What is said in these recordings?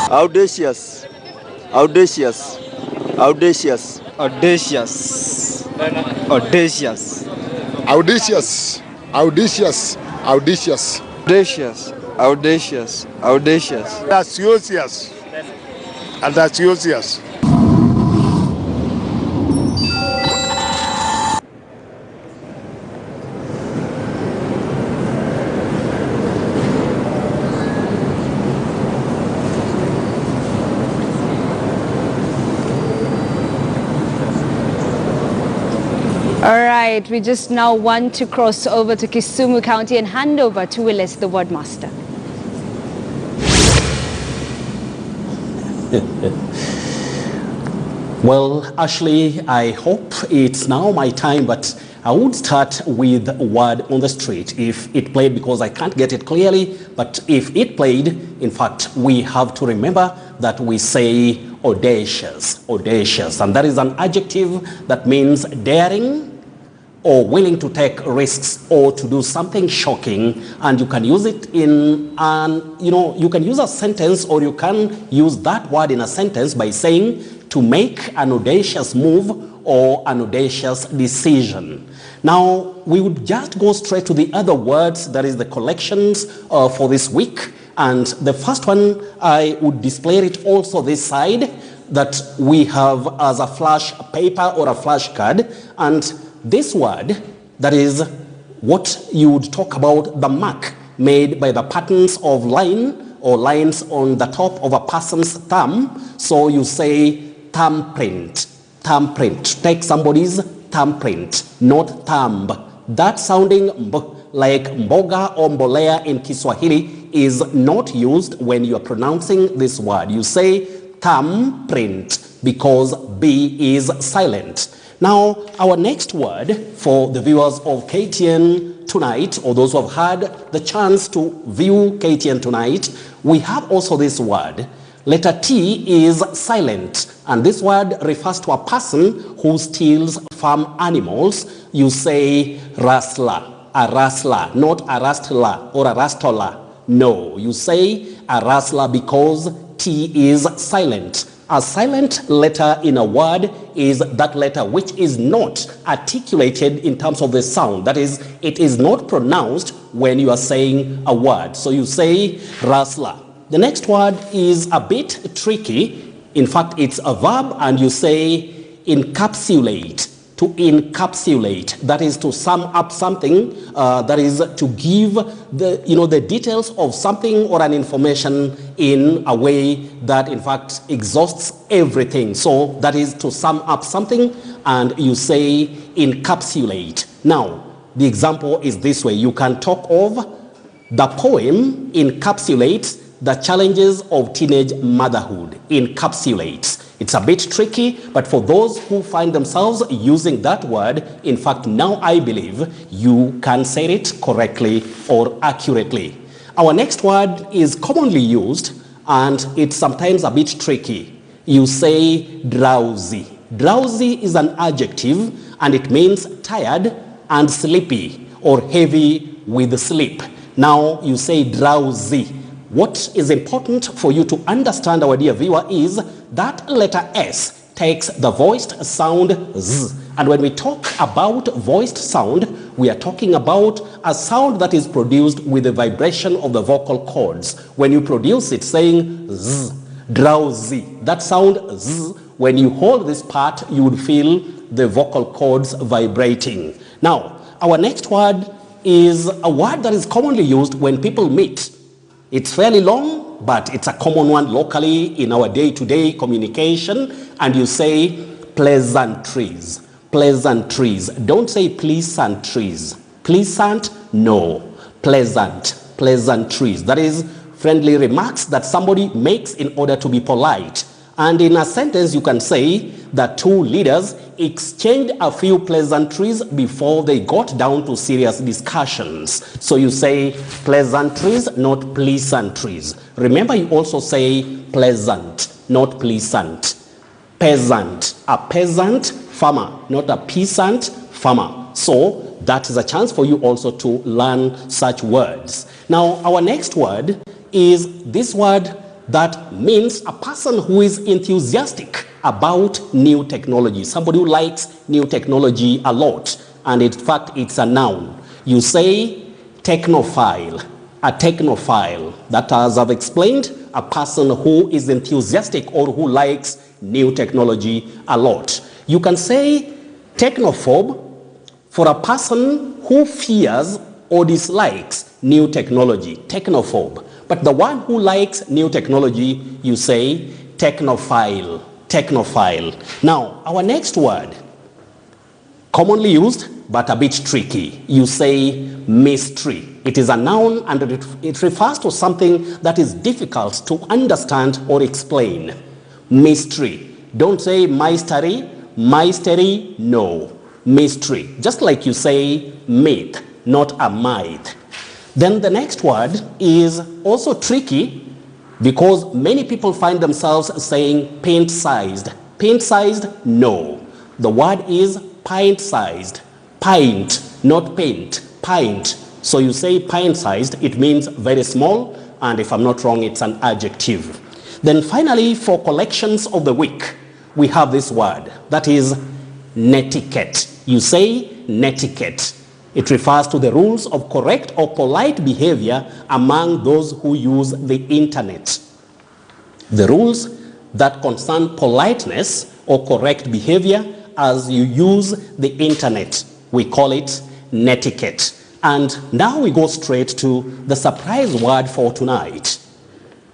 Audacious. Audacious. Audacious. Audacious. Audacious. Audacious. Audacious. Audacious. Audacious. Audacious. Audacious. Audacious. Audacious. All right, we just now want to cross over to Kisumu County and hand over to Willice, the word master. Well, Ashley, I hope it's now my time, but I would start with word on the street if it played, because I can't get it clearly. But if it played, in fact, we have to remember that we say audacious, audacious, and that is an adjective that means daring or willing to take risks or to do something shocking. And you can use it in you can use a sentence, or you can use that word in a sentence by saying to make an audacious move or an audacious decision. Now, we would just go straight to the other words, that is the collections for this week. And the first one, I would display it also this side, that we have as a flash paper or a flashcard. And this word, that is what you would talk about, the mark made by the patterns of line or lines on the top of a person's thumb. So you say thumbprint, thumbprint. Take somebody's thumbprint, not thumb. That sounding mb, like mboga or mbolea in Kiswahili, is not used when you are pronouncing this word. You say thumbprint because B is silent. Now, our next word for the viewers of KTN tonight, or those who have had the chance to view KTN tonight, we have also this word. Letter T is silent, and this word refers to a person who steals farm animals. You say rustler, a rustler, not a rustler or a rustola. No, you say a rustler because T is silent. A silent letter in a word is that letter which is not articulated in terms of the sound. That is, it is not pronounced when you are saying a word. So you say rustler. The next word is a bit tricky. In fact, it's a verb, and you say encapsulate. To encapsulate, that is to sum up something, that is to give the details of something or an information in a way that in fact exhausts everything. So that is to sum up something, and you say encapsulate. Now, the example is this way. You can talk of the poem encapsulates the challenges of teenage motherhood. Encapsulates. It's a bit tricky, but for those who find themselves using that word, in fact, now I believe you can say it correctly or accurately. Our next word is commonly used, and it's sometimes a bit tricky. You say drowsy. Drowsy is an adjective, and it means tired and sleepy or heavy with sleep. Now you say drowsy. What is important for you to understand, our dear viewer, is that letter S takes the voiced sound Z. And when we talk about voiced sound, we are talking about a sound that is produced with the vibration of the vocal cords. When you produce it saying Z, drowsy, that sound Z, when you hold this part, you would feel the vocal cords vibrating. Now, our next word is a word that is commonly used when people meet. It's fairly long, but it's a common one locally in our day-to-day communication, and you say pleasantries. Pleasantries. Don't say pleasantries. Pleasant? No. Pleasant. Pleasantries. That is friendly remarks that somebody makes in order to be polite. And in a sentence, you can say that two leaders exchanged a few pleasantries before they got down to serious discussions. So you say pleasantries, not pleasantries. Remember, you also say pleasant, not pleasant. Peasant, a peasant farmer, not a peasant farmer. So that is a chance for you also to learn such words. Now, our next word is this word That means a person who is enthusiastic about new technology, somebody who likes new technology a lot, and in fact it's a noun. You say technophile, a technophile. That, as I've explained, a person who is enthusiastic or who likes new technology a lot. You can say technophobe for a person who fears or dislikes new technology, technophobe. But the one who likes new technology, you say technophile, technophile. Now, our next word, commonly used but a bit tricky. You say mystery. It is a noun and it refers to something that is difficult to understand or explain. Mystery. Don't say mystery, mystery, no. Mystery. Just like you say myth, not a myth. Then the next word is also tricky because many people find themselves saying pint-sized. Pint-sized, no. The word is pint-sized. Pint, not paint, pint. So you say pint-sized, it means very small, and if I'm not wrong, it's an adjective. Then finally, for collections of the week, we have this word, that is netiquette. You say netiquette. It refers to the rules of correct or polite behavior among those who use the internet. The rules that concern politeness or correct behavior as you use the internet. We call it netiquette. And now we go straight to the surprise word for tonight.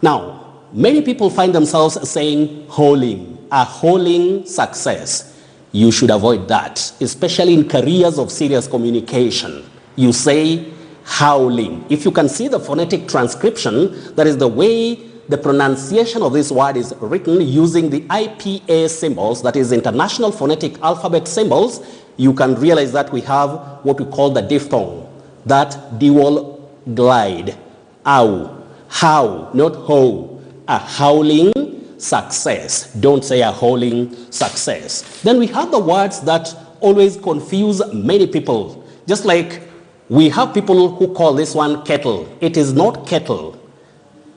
Now, many people find themselves saying hauling, a hauling success. You should avoid that, especially in careers of serious communication. You say howling. If you can see the phonetic transcription, that is the way the pronunciation of this word is written using the IPA symbols, that is International Phonetic Alphabet symbols, you can realize that we have what we call the diphthong, that dual glide. Ow, how, not ho. A howling success. Don't say a howling success. Then we have the words that always confuse many people. Just like we have people who call this one kettle. It is not kettle.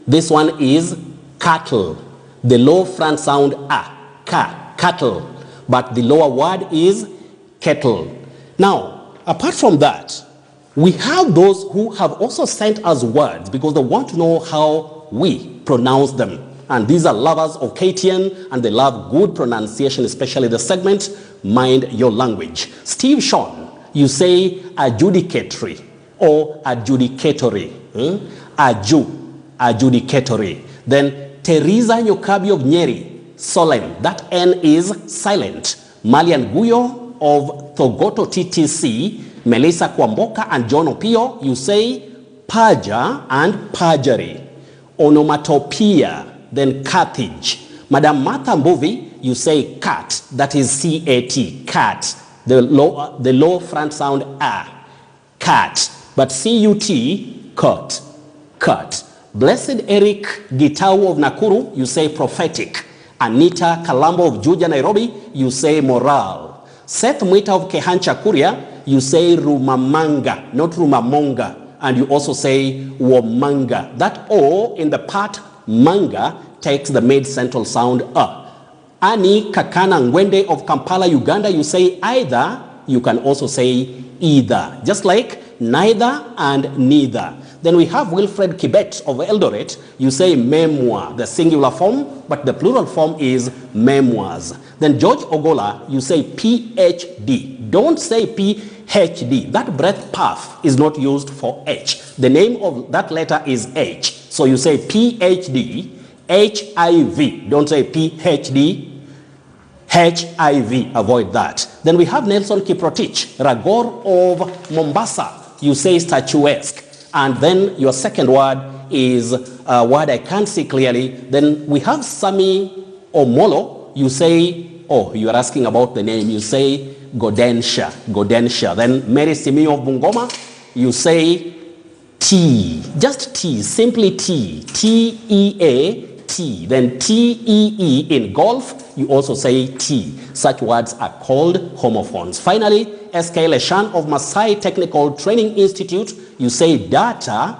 This one is cattle. The low front sound cattle. But the lower word is kettle. Now, apart from that, we have those who have also sent us words because they want to know how we pronounce them. And these are lovers of KTN and they love good pronunciation, especially the segment, Mind Your Language. Steve Sean, you say adjudicatory or adjudicatory. Adjudicatory. Then Teresa Nyokabi of Nyeri, solemn. That N is silent. Malian Guyo of Thogoto TTC, Melissa Kwamboka and John Opio, you say perjure and perjury. Onomatopoeia, then Carthage. Madam Martha Mbovi, you say cat, that is C-A-T, cat. The low front sound cat. But C-U-T, cut, cut. Blessed Eric Gitau of Nakuru, you say prophetic. Anita Kalambo of Juja, Nairobi, you say moral. Seth Mwita of Kehancha, Kuria, you say rumamanga, not rumamonga. And you also say womanga. That O in the part manga takes the mid-central sound Ani Kakana Ngwende of Kampala, Uganda, you say either. You can also say either. Just like neither and neither. Then we have Wilfred Kibet of Eldoret. You say memoir, the singular form, but the plural form is memoirs. Then George Ogola, you say PhD. Don't say PhD. That breath puff is not used for H. The name of that letter is H. So you say PhD, HIV. Don't say PhD, HIV. Avoid that. Then we have Nelson Kiprotich, Ragor of Mombasa. You say statuesque. And then your second word is a word I can't see clearly. Then we have Sami Omolo. You say, oh, you are asking about the name. You say Godensha, Godensha. Then Mary Simi of Bungoma. You say T, just T, simply T, T-E-A-T. Then T-E-E in golf, you also say T. Such words are called homophones. Finally, S.K. Leshan of Masai Technical Training Institute, you say data,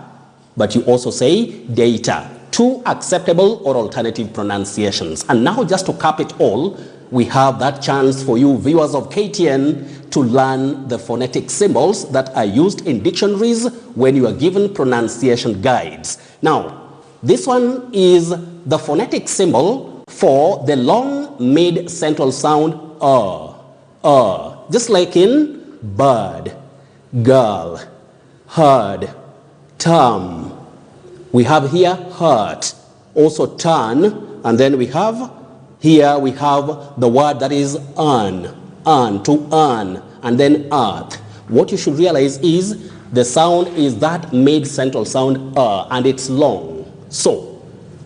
but you also say data. two acceptable or alternative pronunciations. And now, just to cap it all, we have that chance for you viewers of KTN to learn the phonetic symbols that are used in dictionaries when you are given pronunciation guides. Now, this one is the phonetic symbol for the long mid-central sound just like in bird, girl, herd, term. We have here hurt, also turn, and then we have here the word that is earn, to earn, and then earth. What you should realize is the sound is that mid-central sound and it's long. So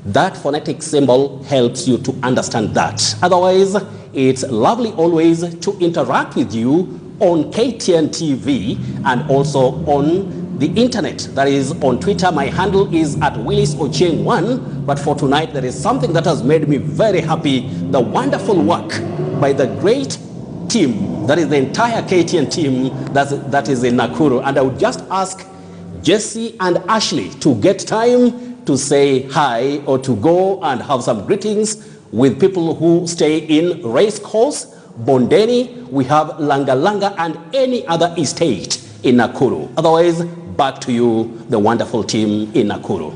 that phonetic symbol helps you to understand that. Otherwise, it's lovely always to interact with you on KTN TV and also on the internet. That is on Twitter. My handle is at Willice Ochieng1. But for tonight, there is something that has made me very happy. The wonderful work by the great team. That is the entire KTN team that is in Nakuru. And I would just ask Jesse and Ashley to get time to say hi or to go and have some greetings with people who stay in Racecourse, Bondeni, we have Langa Langa and any other estate in Nakuru. Otherwise, back to you, the wonderful team in Nakuru.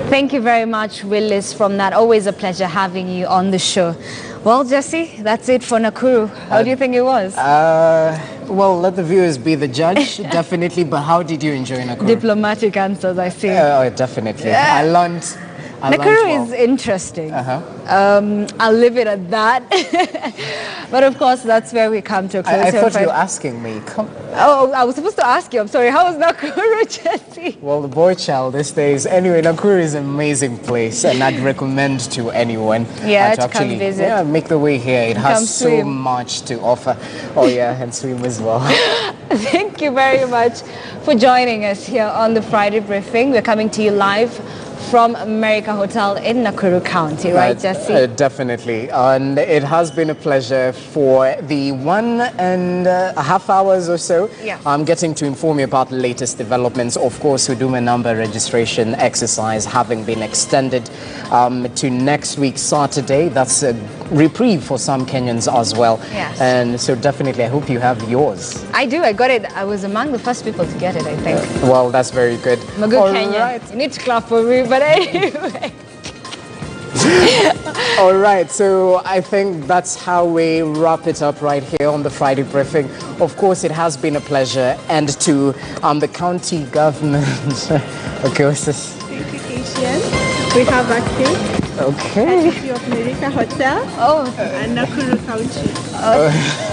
Thank you very much, Willice, from that. Always a pleasure having you on the show. Well, Jesse, that's it for Nakuru. How do you think it was? Well, let the viewers be the judge, definitely. But how did you enjoy Nakuru? Diplomatic answers, I see. Definitely. I learned Nakuru is interesting. I'll leave it at that. But of course, that's where we come to a close. I thought you were asking me. Oh, I was supposed to ask you. I'm sorry. How was Nakuru, Jesse? Well, the boy child these days. Anyway, Nakuru is an amazing place, and I'd recommend to anyone to actually come visit. Yeah, make the way here. It has so swim. much to offer. Oh yeah, and swim as well. Thank you very much for joining us here on the Friday briefing. We're coming to you live from America Hotel in Nakuru County, right, Jesse? Definitely. And it has been a pleasure for the 1.5 hours or so. Yeah. I'm getting to inform you about the latest developments. Of course, Huduma number registration exercise having been extended to next week, Saturday. That's a reprieve for some Kenyans as well. Yes. And so definitely, I hope you have yours. I do. I got it. I was among the first people to get it, I think. Well, that's very good. I'm a good All Kenyan. right. You need to clap for me, but anyway. All right, so I think that's how we wrap it up right here on the Friday briefing. Of course, it has been a pleasure, and to the county government. Okay, what's this? Thank you, KTN. We have a cake. Okay. Courtesy of America Hotel and Nakuru County.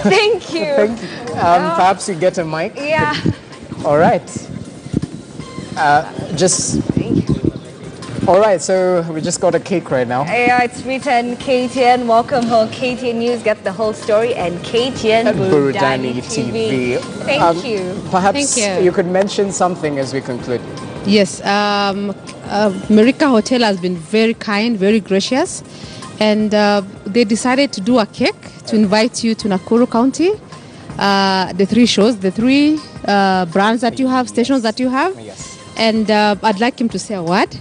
Thank you. Thank you. Perhaps you get a mic. Yeah. All right. All right, so we just got a cake right now. Yeah, it's written KTN. Welcome home. KTN News, get the whole story, and KTN Burudani TV. Thank you. Perhaps Thank you. you could mention something as we conclude. Yes, America Hotel has been very kind, very gracious, and they decided to do a cake to invite you to Nakuru County. The three shows, the three brands that you have, stations that you have. Yes. And I'd like him to say a word.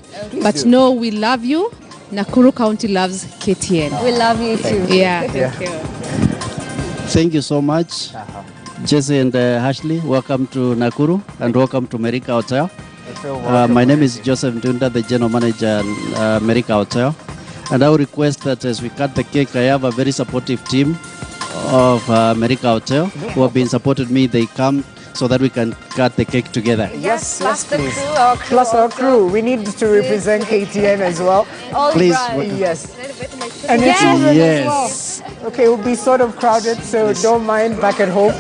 But no, we love you. Nakuru County loves KTN. We love you too. Yeah. Thank you. Thank you so much, Jesse and Ashley. Welcome to Nakuru and welcome to America Hotel. My name is Joseph Ndunda, the General Manager at America Hotel. And I would request that as we cut the cake, I have a very supportive team of America Hotel who have been supported me. They come so that we can cut the cake together. Yes, plus the please. crew, our crew. Plus our also. crew. We need to represent KTN as well. All Please, brands. Yes. And your Yes. children Yes. as well. Okay, we'll be sort of crowded, so don't mind back at home.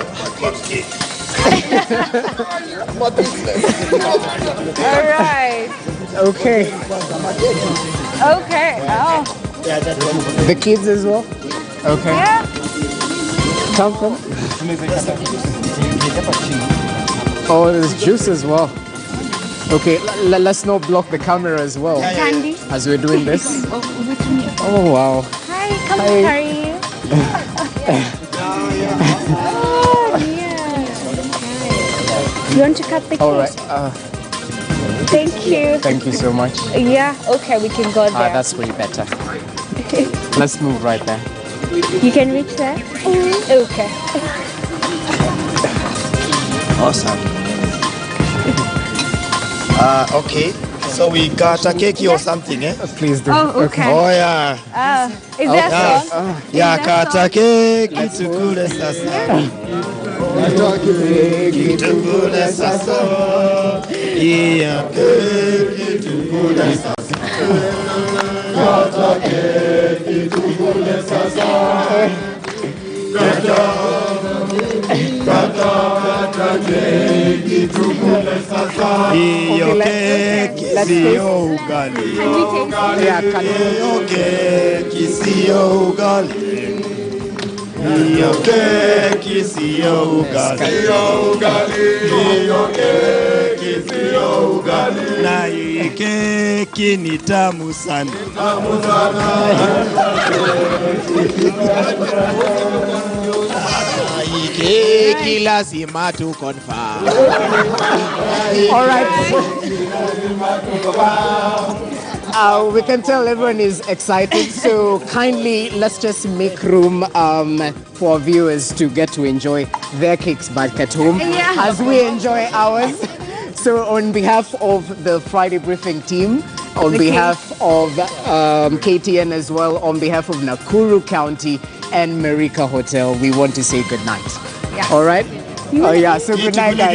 All right. Okay. Okay. Oh. The kids as well? Okay. Yeah. Come. Oh, there's juice as well. Okay, let's not block the camera as well. Candy. As we're doing this. Oh, wow. Hi. Come Hi. to carry you. Oh, yeah. You want to cut the cake? All right. Thank you. Thank you so much. Yeah, okay, we can go there. That's way better. Let's move right there. You can reach there? Okay. Awesome. Okay. So we got a cake or something, eh? Please do. Oh, okay. Oh yeah. Is there a song? Yeah, Is there a kata keki tukule sasa. Kata keki tukule sasa. Yeah, keki tukule sasa. Kata keki tukule sasa. Kata keki tukule sasa. Iyo keki siyo ugali. Iyo keki siyo ugali. Iyo keki siyo ugali. Iyo keki siyo ugali. Na hii keki ni tamu sana. Tamu sana. Hii keki lazima tu confirm. All right. We can tell everyone is excited, so kindly let's just make room for viewers to get to enjoy their cakes back at home as we enjoy ours. So on behalf of the Friday Briefing team, on behalf of KTN as well, on behalf of Nakuru County and Marika Hotel, we want to say good night. Yeah. All right? Oh yeah, so good night, guys.